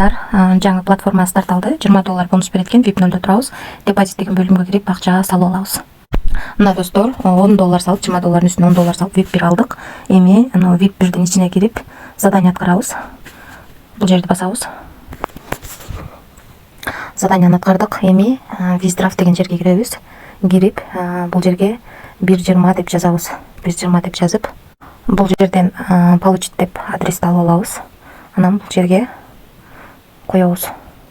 достар, жаңы платформа старт алды. $20 бонус берет VIP 0-дө турабыз. Депозит деген бөлүмгө кирип акча салып алабыз. Мына достор, $10 салып, $20 үстүнө $10 салып VIP 1 алдык. Эми VIP 1дин ичине кирип задание аткарабыз. Бул жерди басабыз. Заданияны аткардык. Эми Виздрафт деген жерге киребиз. Кирип, бул жерге 1.20 деп жазабыз. 1.20 деп жазып, бул жерден получить деп адрести алып алабыз. Анан бул жерге коебуз.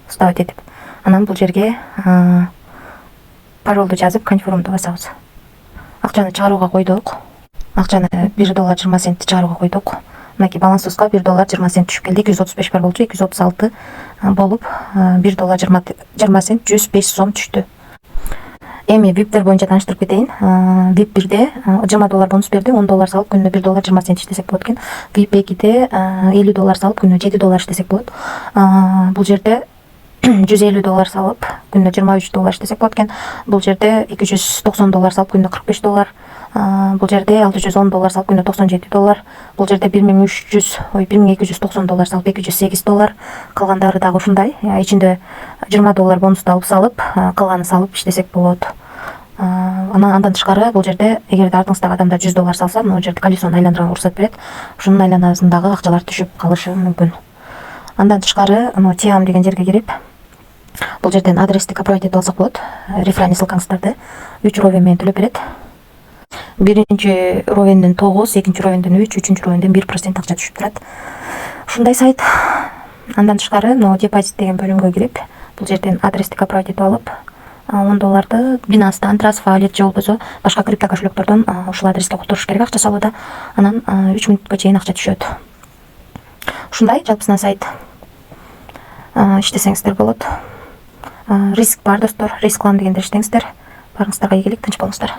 Ставить этип. Анан бул жерге паролду жазып, конфирмду басабыз. Акчаны чыгарууга койдук. Акчаны $1.20 чыгарууга койдук. Мынакей балансыбызга $1.20 түшүп келди. 235 бар болчу, 236 болуп, $1.20 105 сом түштү. Эми VIP-тер боюнча тааныштырып кетейин. VIP 1де $20 бонус берди, $10 салып күнүнө $1.20 иштесек болот экен. VIP 2де $50 салып күнүнө $7 иштесек болот. Бул жерде $150 салып күнүнө $23 иштесек болот экен. Бул жерде $290 салып күнүнө $45. Бул жерде $610 салып күнүнө $97. Бул жерде $1290 салып $208. Калгандары дагы ушундай. Ичинде $20 бонусту алып салып, калганын салып иштесек болот. Андан тышкары бул жерде эгерде артыңыздагы адамдар $100 салса, бул жерде колесону айландырганга уруксат берет. Ушунун айланасындагы акчалар түшүп калышы мүмкүн. Андан тышкары Tiam деген жерге кирип, бул жерден адрести копировать этип алсак болот. Реферальный ссылкаңыздарды 3 ровен менен төлөп берет. Биринчи ровенден 9, экинчи ровенден 3, үчүнчү ровенден 1% акча түшүп турат. Ушундай сайт. Андан тышкары депозит деген бөлүмгө кирип, бул жерден адрести копировать этип алып, $10 Binance'дан, Trustwallet же болбосо башка крипто кошелектордон ушул адреске калтырыш керек акча салууда. Анан 3 мүнөткө чейин акча түшөт. Ушундай жалпысына сайт. Иштесеңиздер болот. Риск бар достор. Риск кылам дегендер иштеңиздер. Барыңыздарга ийгилик, тынч болуңуздар.